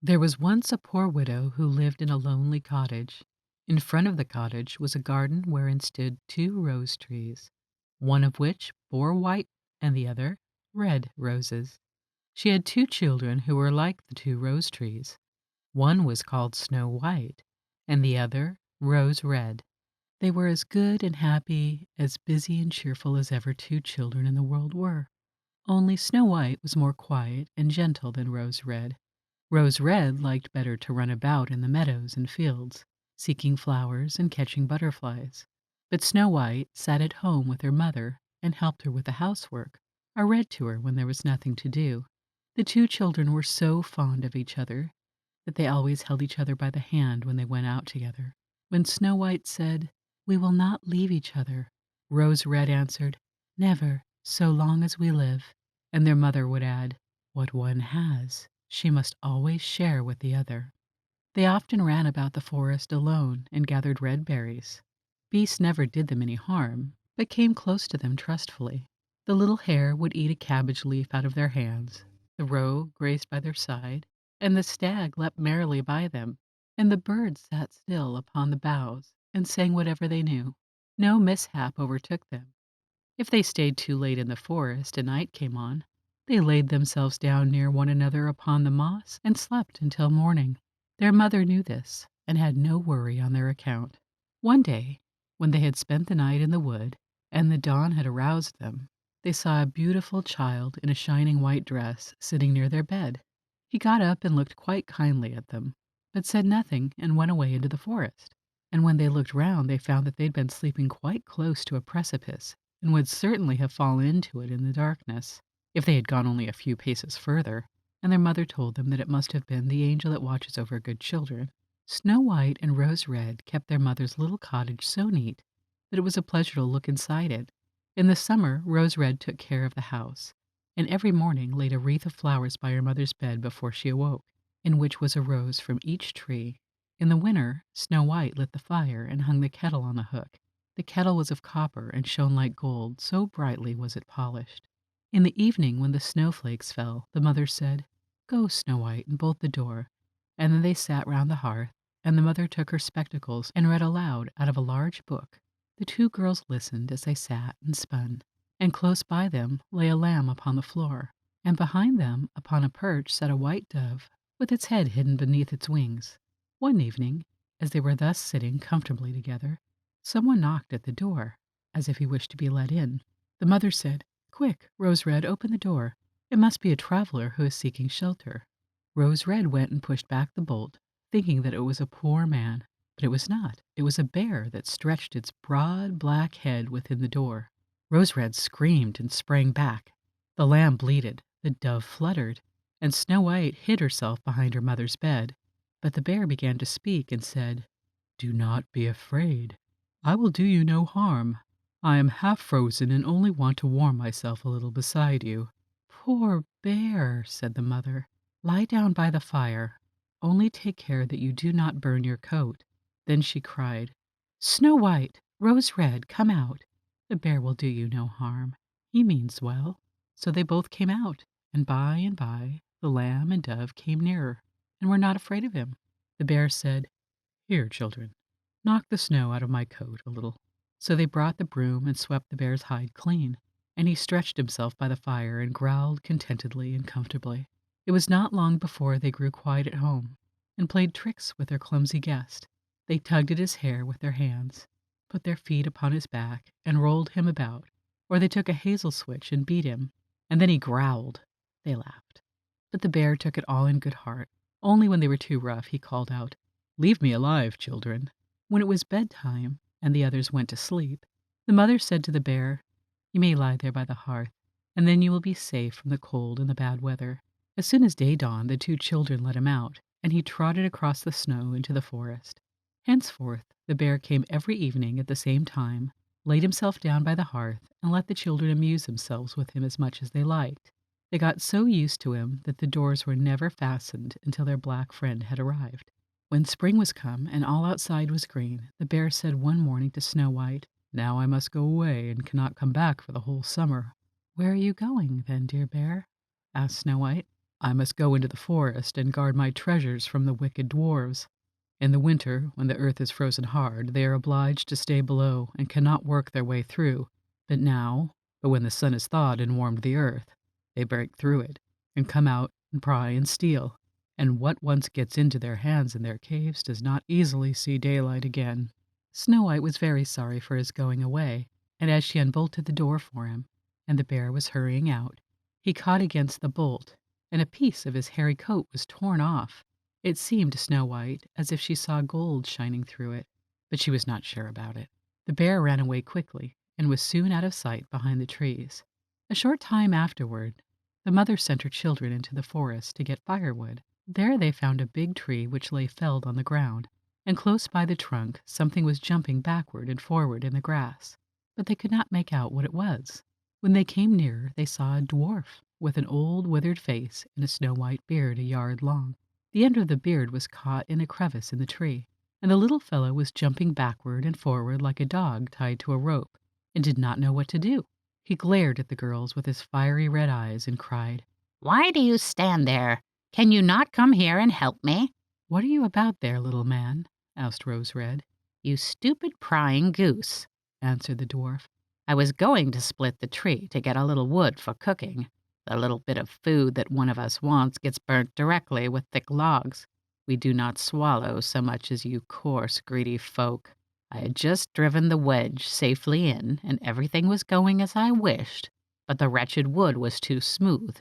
There was once a poor widow who lived in a lonely cottage. In front of the cottage was a garden wherein stood two rose trees, one of which bore white and the other red roses. She had two children who were like the two rose trees. One was called Snow White, and the other Rose Red. They were as good and happy, as busy and cheerful as ever two children in the world were. Only Snow White was more quiet and gentle than Rose Red. Rose Red liked better to run about in the meadows and fields, seeking flowers and catching butterflies. But Snow White sat at home with her mother and helped her with the housework, or read to her when there was nothing to do. The two children were so fond of each other that they always held each other by the hand when they went out together. When Snow White said, "We will not leave each other," Rose Red answered, "Never, so long as we live." And their mother would add, "What one has, she must always share with the other." They often ran about the forest alone and gathered red berries. Beasts never did them any harm, but came close to them trustfully. The little hare would eat a cabbage leaf out of their hands, the roe grazed by their side, and the stag leapt merrily by them, and the birds sat still upon the boughs and sang whatever they knew. No mishap overtook them. If they stayed too late in the forest and night came on, they laid themselves down near one another upon the moss and slept until morning. Their mother knew this and had no worry on their account. One day, when they had spent the night in the wood and the dawn had aroused them, they saw a beautiful child in a shining white dress sitting near their bed. He got up and looked quite kindly at them, but said nothing and went away into the forest. And when they looked round, they found that they'd been sleeping quite close to a precipice and would certainly have fallen into it in the darkness, if they had gone only a few paces further, and their mother told them that it must have been the angel that watches over good children. Snow White and Rose Red kept their mother's little cottage so neat that it was a pleasure to look inside it. In the summer, Rose Red took care of the house, and every morning laid a wreath of flowers by her mother's bed before she awoke, in which was a rose from each tree. In the winter, Snow White lit the fire and hung the kettle on the hook. The kettle was of copper and shone like gold, so brightly was it polished. In the evening, when the snowflakes fell, the mother said, "Go, Snow White, and bolt the door." And then they sat round the hearth, and the mother took her spectacles and read aloud out of a large book. The two girls listened as they sat and spun, and close by them lay a lamb upon the floor, and behind them upon a perch sat a white dove with its head hidden beneath its wings. One evening, as they were thus sitting comfortably together, someone knocked at the door, as if he wished to be let in. The mother said, "Quick, Rose Red, open the door. It must be a traveler who is seeking shelter." Rose Red went and pushed back the bolt, thinking that it was a poor man, but it was not. It was a bear that stretched its broad black head within the door. Rose Red screamed and sprang back. The lamb bleated, the dove fluttered, and Snow White hid herself behind her mother's bed. But the bear began to speak and said, "Do not be afraid. I will do you no harm. I am half frozen and only want to warm myself a little beside you." "Poor bear," said the mother. "Lie down by the fire. Only take care that you do not burn your coat." Then she cried, "Snow White, Rose Red, come out. The bear will do you no harm. He means well." So they both came out, and by the lamb and dove came nearer, and were not afraid of him. The bear said, "Here, children, knock the snow out of my coat a little." So they brought the broom and swept the bear's hide clean, and he stretched himself by the fire and growled contentedly and comfortably. It was not long before they grew quiet at home, and played tricks with their clumsy guest. They tugged at his hair with their hands, put their feet upon his back, and rolled him about, or they took a hazel switch and beat him, and then he growled. They laughed. But the bear took it all in good heart. Only when they were too rough, he called out, "Leave me alive, children." When it was bedtime, and the others went to sleep, the mother said to the bear, "You may lie there by the hearth, and then you will be safe from the cold and the bad weather." As soon as day dawned, the two children let him out, and he trotted across the snow into the forest. Henceforth the bear came every evening at the same time, laid himself down by the hearth, and let the children amuse themselves with him as much as they liked. They got so used to him that the doors were never fastened until their black friend had arrived. When spring was come and all outside was green, the bear said one morning to Snow White, "Now I must go away and cannot come back for the whole summer." "Where are you going, then, dear bear?" asked Snow White. I must go into the forest and guard my treasures from the wicked dwarves. In the winter, when the earth is frozen hard, they are obliged to stay below and cannot work their way through. But when the sun is thawed and warmed the earth, they break through it and come out and pry and steal. And what once gets into their hands in their caves does not easily see daylight again." Snow White was very sorry for his going away, and as she unbolted the door for him, and the bear was hurrying out, he caught against the bolt, and a piece of his hairy coat was torn off. It seemed to Snow White as if she saw gold shining through it, but she was not sure about it. The bear ran away quickly and was soon out of sight behind the trees. A short time afterward, the mother sent her children into the forest to get firewood. There they found a big tree which lay felled on the ground, and close by the trunk something was jumping backward and forward in the grass, but they could not make out what it was. When they came nearer, they saw a dwarf with an old withered face and a snow-white beard a yard long. The end of the beard was caught in a crevice in the tree, and the little fellow was jumping backward and forward like a dog tied to a rope, and did not know what to do. He glared at the girls with his fiery red eyes and cried, "Why do you stand there? Can you not come here and help me?" "What are you about there, little man?" asked Rose Red. "You stupid prying goose," answered the dwarf. "I was going to split the tree to get a little wood for cooking. The little bit of food that one of us wants gets burnt directly with thick logs. We do not swallow so much as you coarse, greedy folk. I had just driven the wedge safely in, and everything was going as I wished, but the wretched wood was too smooth,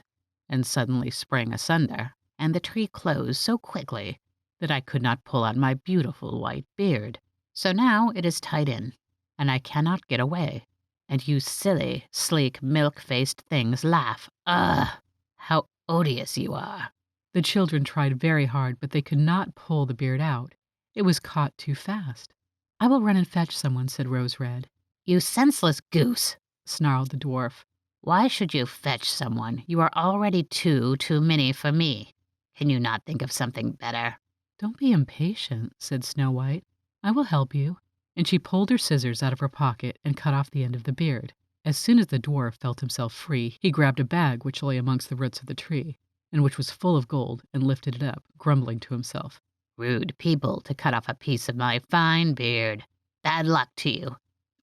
and suddenly sprang asunder, and the tree closed so quickly that I could not pull out my beautiful white beard. So now it is tied in, and I cannot get away. And you silly, sleek, milk-faced things laugh. Ugh! How odious you are!" The children tried very hard, but they could not pull the beard out. It was caught too fast. "I will run and fetch someone," said Rose Red. "You senseless goose!" snarled the dwarf. "Why should you fetch someone? You are already too many for me. Can you not think of something better?" "Don't be impatient," said Snow White. "I will help you." And she pulled her scissors out of her pocket and cut off the end of the beard. As soon as the dwarf felt himself free, he grabbed a bag which lay amongst the roots of the tree, and which was full of gold, and lifted it up, grumbling to himself. "Rude people to cut off a piece of my fine beard. Bad luck to you."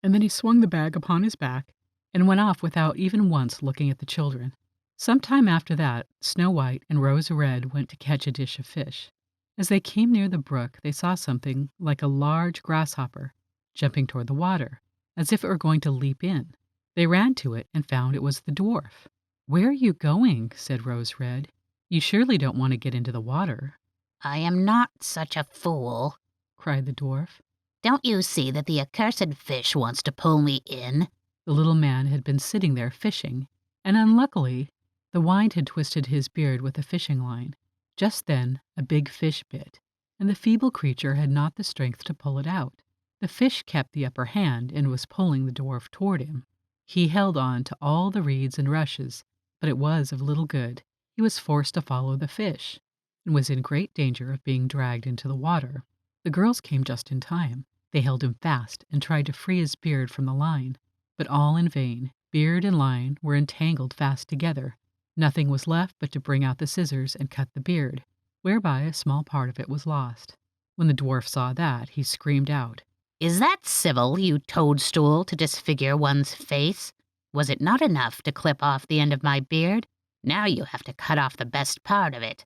And then he swung the bag upon his back and went off without even once looking at the children. Some time after that, Snow White and Rose Red went to catch a dish of fish. As they came near the brook, they saw something like a large grasshopper jumping toward the water, as if it were going to leap in. They ran to it and found it was the dwarf. "Where are you going?" said Rose Red. "You surely don't want to get into the water." "I am not such a fool," cried the dwarf. "Don't you see that the accursed fish wants to pull me in?" The little man had been sitting there fishing, and unluckily the wind had twisted his beard with a fishing line. Just then a big fish bit, and the feeble creature had not the strength to pull it out. The fish kept the upper hand and was pulling the dwarf toward him. He held on to all the reeds and rushes, but it was of little good. He was forced to follow the fish, and was in great danger of being dragged into the water. The girls came just in time. They held him fast and tried to free his beard from the line, but all in vain. Beard and line were entangled fast together. Nothing was left but to bring out the scissors and cut the beard, whereby a small part of it was lost. When the dwarf saw that, he screamed out, "Is that civil, you toadstool, to disfigure one's face? Was it not enough to clip off the end of my beard? Now you have to cut off the best part of it.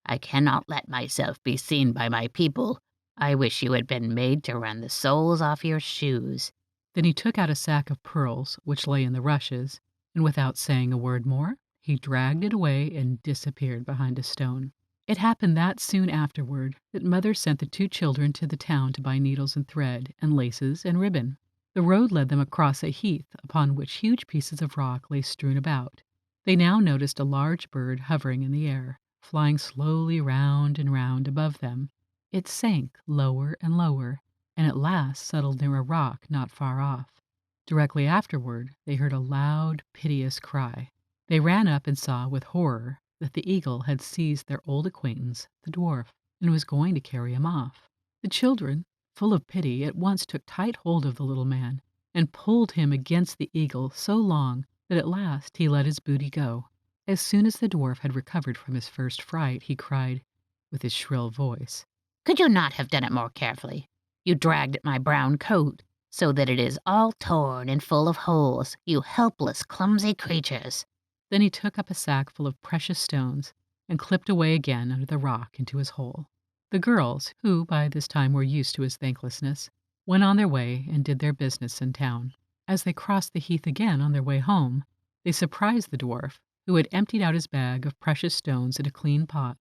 I cannot let myself be seen by my people. I wish you had been made to run the soles off your shoes." Then he took out a sack of pearls which lay in the rushes, and without saying a word more, he dragged it away and disappeared behind a stone. It happened that soon afterward that Mother sent the two children to the town to buy needles and thread, and laces and ribbon. The road led them across a heath upon which huge pieces of rock lay strewn about. They now noticed a large bird hovering in the air, flying slowly round and round above them. It sank lower and lower, and at last settled near a rock not far off. Directly afterward they heard a loud, piteous cry. They ran up and saw with horror that the eagle had seized their old acquaintance, the dwarf, and was going to carry him off. The children, full of pity, at once took tight hold of the little man and pulled him against the eagle so long that at last he let his booty go. As soon as the dwarf had recovered from his first fright, he cried, with his shrill voice, "Could you not have done it more carefully? You dragged at my brown coat, so that it is all torn and full of holes, you helpless, clumsy creatures." Then he took up a sack full of precious stones and clipped away again under the rock into his hole. The girls, who by this time were used to his thanklessness, went on their way and did their business in town. As they crossed the heath again on their way home, they surprised the dwarf, who had emptied out his bag of precious stones in a clean pot,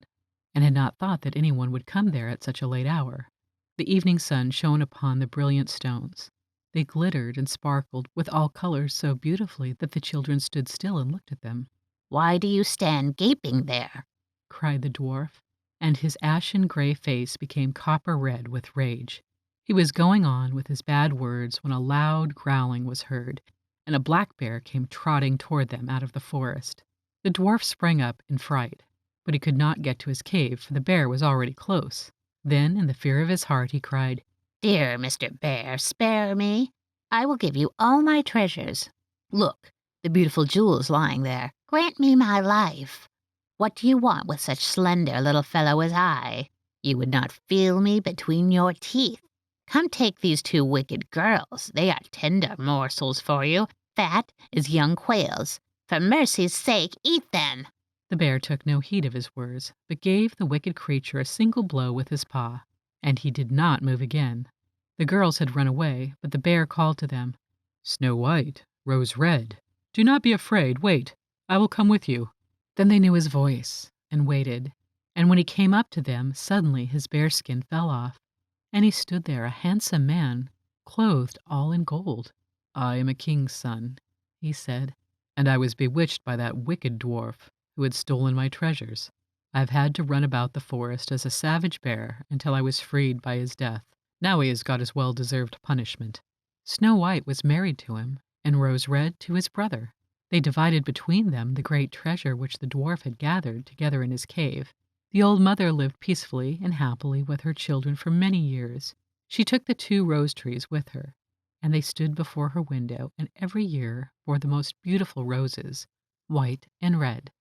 and had not thought that anyone would come there at such a late hour. The evening sun shone upon the brilliant stones. They glittered and sparkled with all colors so beautifully that the children stood still and looked at them. "Why do you stand gaping there?" Cried the dwarf, and his ashen gray face became copper red with rage. He was going on with his bad words when a loud growling was heard, and a black bear came trotting toward them out of the forest. The dwarf sprang up in fright, but he could not get to his cave, for the bear was already close. Then, in the fear of his heart, he cried, "Dear Mr. Bear, spare me. I will give you all my treasures. Look, the beautiful jewels lying there. Grant me my life. What do you want with such slender little fellow as I? You would not feel me between your teeth. Come take these two wicked girls. They are tender morsels for you, fat as young quails. For mercy's sake, eat them." The bear took no heed of his words, but gave the wicked creature a single blow with his paw, and he did not move again. The girls had run away, but the bear called to them, "Snow White, Rose Red, do not be afraid. Wait, I will come with you." Then they knew his voice, and waited, and when he came up to them, suddenly his bearskin fell off, and he stood there a handsome man, clothed all in gold. "I am a king's son," he said, "and I was bewitched by that wicked dwarf who had stolen my treasures. I have had to run about the forest as a savage bear until I was freed by his death. Now he has got his well-deserved punishment." Snow White was married to him, and Rose Red to his brother. They divided between them the great treasure which the dwarf had gathered together in his cave. The old mother lived peacefully and happily with her children for many years. She took the two rose trees with her, and they stood before her window, and every year bore the most beautiful roses, white and red.